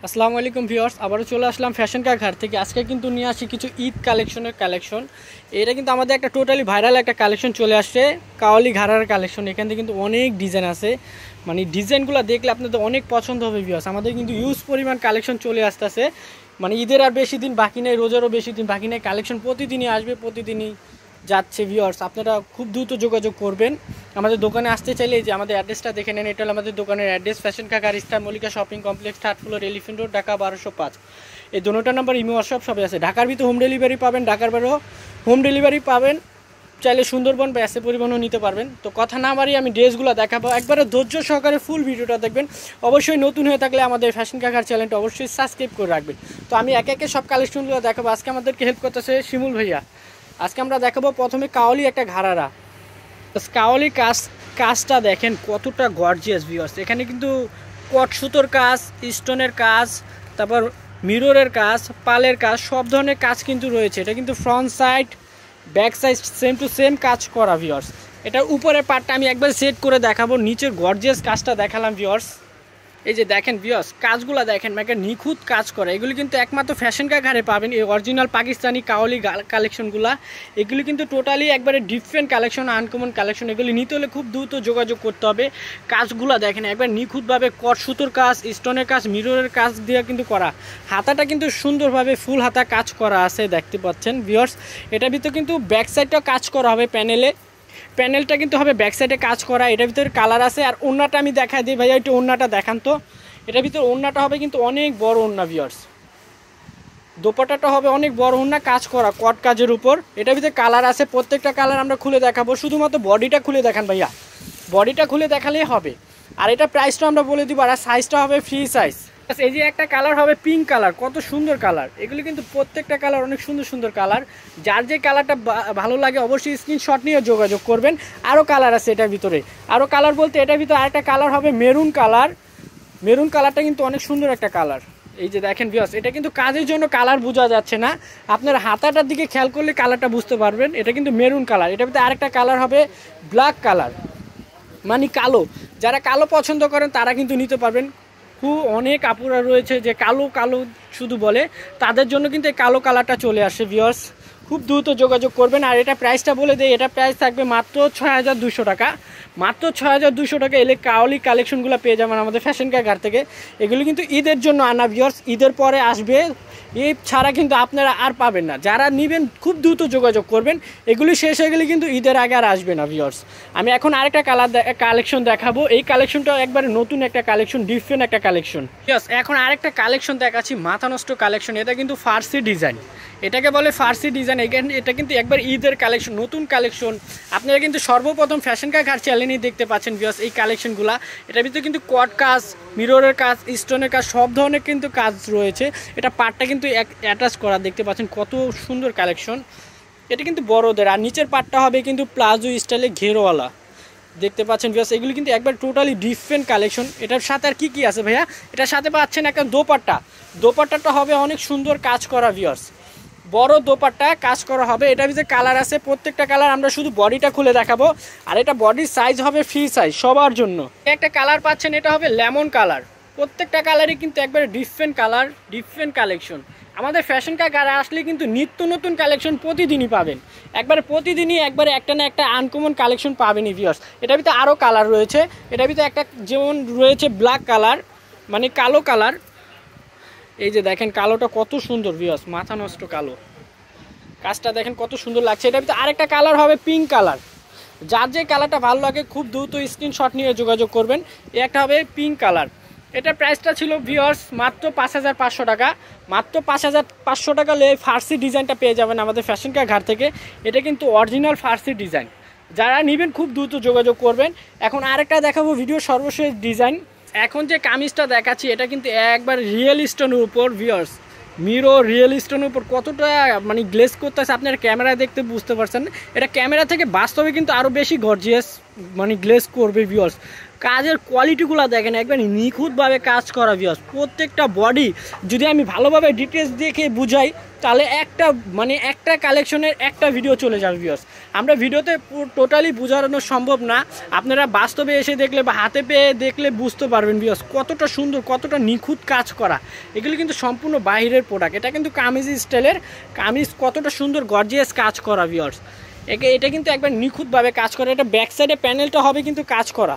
আসসালামু আলাইকুম ভিউয়ার্স, আবারও চলে আসলাম ফ্যাশন কা ঘাট থেকে। আজকে কিন্তু নিয়ে আসি কিছু ঈদ কালেকশন। এটা কিন্তু আমাদের একটা টোটালি ভাইরাল একটা কালেকশন চলে আসছে, কাওয়ালি ঘাড়ার কালেকশন। এখান থেকে কিন্তু অনেক ডিজাইন আছে, মানে ডিজাইনগুলো দেখলে আপনাদের অনেক পছন্দ হবে ভিউয়ার্স। আমাদের কিন্তু ইউজ পরিমাণ কালেকশন চলে আসতেছে, মানে ঈদের আর বেশি দিন বাকি নেই, রোজারও বেশি দিন বাকি নেই। কালেকশন প্রতিদিনই আসবে, প্রতিদিনই যাচ্ছে ভিউয়ার্স। আপনারা খুব দ্রুত যোগাযোগ করবেন। আমাদের দোকানে আসতে চাইলে যে আমাদের অ্যাড্রেসটা দেখে নেন। এটা হলো আমাদের দোকানের অ্যাড্রেস, ফ্যাশন কা গারিস্তার Mallika shopping complex, 3rd floor, elephant road, Dhaka 1205। এই দুটোটা নাম্বার ইমো হোয়াটসঅ্যাপ সবই আছে। ঢাকার ভিতরে হোম ডেলিভারি পাবেন, ঢাকার বাইরেও হোম ডেলিভারি পাবেন। চাইলে সুন্দরবন বা এসে পরিবহনও নিতে পারবেন। তো কথা না বাড়িয়ে আমি ড্রেসগুলো দেখাবো, একবারে ধৈর্য সহকারে ফুল ভিডিওটা দেখবেন। অবশ্যই নতুন হয়ে থাকলে আমাদের ফ্যাশন কাকার চ্যানেলটা অবশ্যই সাবস্ক্রাইব করে রাখবেন। তো আমি একে একে সব কালেকশনগুলো দেখাবো। আজকে আমাদেরকে হেল্প করতেছে শিমুল ভাইয়া। আজকে আমরা দেখাবো প্রথমে কাওয়ালি একটা ঘাড়ারা। কাওয়ালি কাজটা দেখেন কতটা গর্জিয়াস ভিউয়ার্স। এখানে কিন্তু কট সুতোর কাজ, স্টোনের কাজ, তারপর মিররের কাজ, পালের কাজ, সব ধরনের কাজ কিন্তু রয়েছে। এটা কিন্তু front side back side same to same কাজ করা ভিউয়ার্স। এটার উপরের পার্টটা আমি একবার সেট করে দেখাবো, নিচের গর্জিয়াস কাজটা দেখালাম ভিউয়ার্স। এই যে দেখেন ভিউয়ার্স, কাজগুলো দেখেন, একটা নিখুঁত কাজ করে। এগুলি কিন্তু একমাত্র ফ্যাশন কা ঘাড়ে পাবেন, এই অরিজিনাল পাকিস্তানি কাওয়ালি কালেকশনগুলো। এগুলি কিন্তু টোটালি একবারে ডিফারেন্ট কালেকশন, আনকমন কালেকশন। এগুলি নিতে হলে খুব দ্রুত যোগাযোগ করতে হবে। কাজগুলো দেখেন একবার নিখুঁতভাবে কট সুতোর কাজ, স্টোনের কাজ, মিররের কাজ দিয়ে কিন্তু করা। হাতাটা কিন্তু সুন্দরভাবে ফুল হাতা কাজ করা আছে, দেখতে পাচ্ছেন ভিউয়ার্স। এটার ভিতরে কিন্তু ব্যাক সাইডটাও কাজ করা হবে, প্যানেলটা কিন্তু হবে ব্যাক সাইডে কাজ করা। এটার ভিতরে কালার আছে। আর ওড়নাটা আমি দেখাই দিই ভাইয়া, একটু ওড়নাটা দেখান তো। এটার ভিতরে ওড়নাটা হবে কিন্তু অনেক বড় ওড়না ভিউয়ার্স। দোপাট্টাটা হবে অনেক বড় ওড়না, কাজ করা কট কাজের উপর। এটার ভিতরে কালার আছে, প্রত্যেকটা কালার আমরা খুলে দেখাবো। শুধুমাত্র বডিটা খুলে দেখান ভাইয়া, বডিটা খুলে দেখালেই হবে। আর এটা প্রাইসটা আমরা বলে দিব, আর সাইজটা হবে ফ্রি সাইজ। এই যে একটা কালার হবে পিঙ্ক কালার, কত সুন্দর কালার। এগুলি কিন্তু প্রত্যেকটা কালার অনেক সুন্দর সুন্দর কালার। যার যে কালারটা ভালো লাগে অবশ্যই স্ক্রিনশট নিয়ে যোগাযোগ করবেন। আরও কালার আছে এটার ভিতরে, আরও কালার বলতে এটার ভিতরে আরেকটা কালার হবে মেরুন কালার। মেরুন কালারটা কিন্তু অনেক সুন্দর একটা কালার। এই যে দেখেন ভিউয়ার্স, এটা কিন্তু কাজের জন্য কালার বোঝা যাচ্ছে না, আপনার হাতাটার দিকে খেয়াল করলে কালারটা বুঝতে পারবেন। এটা কিন্তু মেরুন কালার। এটার ভিতরে আরেকটা কালার হবে ব্ল্যাক কালার, মানে কালো। যারা কালো পছন্দ করেন তারা কিন্তু নিতে পারবেন। অনেক আপুরা রয়েছে যে কালো কালো শুধু বলে, তাদের জন্য কিন্তু এই কালো কালারটা চলে আসে ভিউয়ার্স। খুব দ্রুত যোগাযোগ করবেন। আর এটা প্রাইসটা বলে দেয়, এটা প্রাইস থাকবে মাত্র 6200 টাকা। মাত্র 6200 টাকা এলে কাওয়ালি কালেকশনগুলো পেয়ে যাবেন আমাদের ফ্যাশন কা ঘাট থেকে। এগুলো কিন্তু ঈদের জন্য আনা ভিউয়ার্স, ঈদের পরে আসবে। ঈদ ছাড়া কিন্তু আপনারা আর পাবেন না। যারা নেবেন খুব দ্রুত যোগাযোগ করবেন, এগুলি শেষ হয়ে গেলে কিন্তু ঈদের আগে আর আসবে না ভিউয়ার্স। আমি এখন আরেকটা কালেকশন দেখাবো। এই কালেকশনটা একবারে নতুন একটা কালেকশন, ডিফারেন্ট একটা কালেকশন ভিউয়ার্স। এখন আরেকটা কালেকশন দেখাচ্ছি, মাথা নষ্ট কালেকশন। এটা কিন্তু ফার্সি ডিজাইন, এটাকে বলে ফার্সি ডিজাইন। এটা কিন্তু একবার ঈদের কালেকশন, নতুন কালেকশন। আপনারা কিন্তু সর্বপ্রথম ফ্যাশন কা ঘাট চ্যানেলেই দেখতে পাচ্ছেন ভিউয়ার্স এই কালেকশনগুলো। এটার ভিতরে কিন্তু কট কাজ, মিররের কাজ, স্টোনের কাজ, সব ধরনের কিন্তু কাজ রয়েছে। এটা পার্টটা কিন্তু অ্যাটাচ করা, দেখতে পাচ্ছেন কত সুন্দর কালেকশন। এটা কিন্তু বড়দের। আর নিচের পার্টটা হবে কিন্তু প্লাজো স্টাইলে ঘেরওয়ালা, দেখতে পাচ্ছেন ভিউয়ার্স। এগুলো কিন্তু একবার টোটালি ডিফারেন্ট কালেকশন। এটার সাথে আর কি আছে ভাইয়া, এটার সাথে পাচ্ছেন একটা দোপাট্টাটা হবে অনেক সুন্দর কাজ করা ভিউয়ার্স, বড় দোপাট্টা কাজ করা হবে। এটার ভিতরে কালার আছে, প্রত্যেকটা কালার আমরা শুধু বডিটা খুলে দেখাবো। আর এটা বডির সাইজ হবে ফ্রি সাইজ সবার জন্য। একটা কালার পাচ্ছেন, এটা হবে লেমন কালার। প্রত্যেকটা কালারই কিন্তু একবারে ডিফারেন্ট কালার, ডিফারেন্ট কালেকশন। আমাদের ফ্যাশন কা ঘাটে আসলে কিন্তু নিত্য নতুন কালেকশন প্রতিদিনই পাবেন, একবারে প্রতিদিনই একবারে একটা না একটা আনকমন কালেকশন পাবেনই ভিউয়ার্স। এটার ভিতরে আরও কালার রয়েছে। এটার ভিতরে একটা যেমন রয়েছে ব্ল্যাক কালার, মানে কালো কালার। এই যে দেখেন কালোটা কত সুন্দর ভিউয়ার্স, মাথা নষ্ট কালো। কাজটা দেখেন কত সুন্দর লাগছে। এটার ভিতরে আরেকটা কালার হবে পিঙ্ক কালার। যার যে কালারটা ভালো লাগে খুব দ্রুত স্ক্রিনশট নিয়ে যোগাযোগ করবেন। একটা হবে পিঙ্ক কালার। এটার প্রাইসটা ছিল ভিউয়ার্স মাত্র 5500 টাকা। মাত্র 5500 টাকা এই ফার্সি ডিজাইনটা পেয়ে যাবেন আমাদের ফ্যাশন কা ঘাট থেকে। এটা কিন্তু অরিজিনাল ফার্সি ডিজাইন। যারা নেবেন খুব দ্রুত যোগাযোগ করবেন। এখন আরেকটা দেখাবো ভিডিও সর্বশেষ ডিজাইন। এখন যে কামিজটা দেখাচ্ছি এটা কিন্তু একবার রিয়েল স্টোনের উপর ভিউয়ার্স, মিরো রিয়েল স্টোনের উপর কতটা মানে গ্লেজ করতেছে আপনারা ক্যামেরায় দেখতে বুঝতে পারছেন। এটা ক্যামেরা থেকে বাস্তবে কিন্তু আরও বেশি গর্জিয়াস, মানে গ্লেজ করবে ভিউয়ার্স। কাজের কোয়ালিটিগুলো দেখেন, একবার নিখুঁতভাবে কাজ করা ভিউয়ার্স। প্রত্যেকটা বডি যদি আমি ভালোভাবে ডিটেলস দেখে বুঝাই তাহলে একটা কালেকশনের একটা ভিডিও চলে যাবে ভিউয়ার্স। আমরা ভিডিওতে টোটালি বোঝানো সম্ভব না, আপনারা বাস্তবে এসে দেখলে বা হাতে পেয়ে দেখলে বুঝতে পারবেন ভিউয়ার্স কতটা সুন্দর, কতটা নিখুঁত কাজ করা। এগুলো কিন্তু সম্পূর্ণ বাইরের প্রোডাক্ট। এটা কিন্তু কামিজ স্টাইলের কামিজ, কতটা সুন্দর গর্জিয়াস কাজ করা ভিউয়ার্স। এটা কিন্তু একবার নিখুঁতভাবে কাজ করা। এটা ব্যাক সাইডে প্যানেলটা হবে কিন্তু কাজ করা।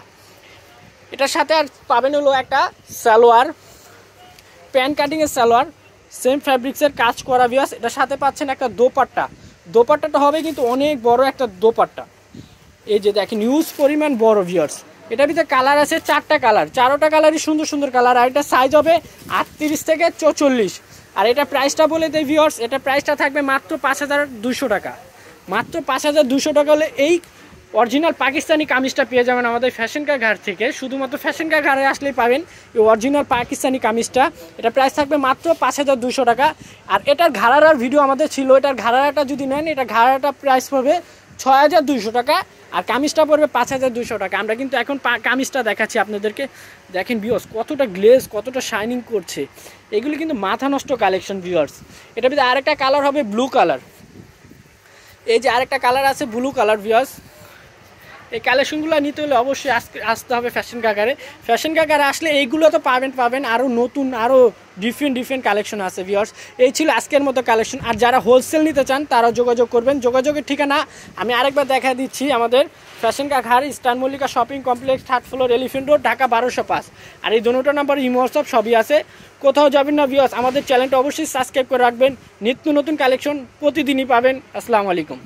এটার সাথে আর পাবেন হলো একটা সালোয়ার, প্যান কাটিংয়ের সালোয়ার, সেম ফ্যাব্রিক্সের কাজ করা ভিউয়ার্স। এটার সাথে পাচ্ছেন একটা দোপাট্টা। দোপাট্টাটা হবে কিন্তু অনেক বড় একটা দোপাট্টা, এই যে দেখেন হিউজ পরিমাণ বড় ভিউয়ার্স। এটার ভিতরে কালার আছে 4টা কালার, 4টা কালারই সুন্দর সুন্দর কালার। আর এটা সাইজ হবে 38 থেকে 44। আর এটা প্রাইসটা বলে দেয় ভিউয়ার্স, এটা প্রাইসটা থাকবে মাত্র 5200 টাকা। মাত্র 5200 টাকা হলে এই অরিজিনাল পাকিস্তানি কামিজটা পেয়ে যাবেন আমাদের ফ্যাশন কা ঘাট থেকে। শুধুমাত্র ফ্যাশন কা ঘাটে আসলেই পাবেন এই অরিজিনাল পাকিস্তানি কামিজটা। এটা প্রাইস থাকবে মাত্র 5200 টাকা। আর এটার ঘাড়ার ভিডিও আমাদের ছিল, এটার ঘাড়াটা যদি নেন, এটা ঘাড়াটা প্রাইস পড়বে 6200 টাকা, আর কামিজটা পড়বে 5200 টাকা। আমরা কিন্তু এখন কামিজটা দেখাচ্ছি আপনাদেরকে। দেখেন ভিউয়ার্স কতটা গ্লেজ, কতটা শাইনিং করছে। এগুলি কিন্তু মাথা নষ্ট কালেকশন ভিউয়ার্স। এটার ভিতরে আরেকটা কালার হবে ব্লু কালার, এই যে আরেকটা কালার আছে ব্লু কালার ভিউয়ার্স। এই কালেকশনগুলো নিতে হলে অবশ্যই আসতে হবে ফ্যাশন কাকারে। ফ্যাশন কাকারে আসলে এইগুলো তো পাবেন আরও নতুন, আরও ডিফারেন্ট কালেকশন আছে ভিউয়ার্স। এই ছিল আজকের মতো কালেকশন। আর যারা হোলসেল নিতে চান তারা যোগাযোগ করবেন। যোগাযোগের ঠিকানা আমি আরেকবার দেখা দিচ্ছি, আমাদের ফ্যাশন কাকার eastern Mallika shopping complex, 3rd floor, elephant road, Dhaka 1205। আর এই দুটো নাম্বার ইমো হোয়াটসঅ্যাপ সবই আছে, কোথাও যাবেন না ভিউয়ার্স। আমাদের চ্যানেলটা অবশ্যই সাবস্ক্রাইব করে রাখবেন, নিত্য নতুন কালেকশন প্রতিদিনই পাবেন। আসসালামু আলাইকুম।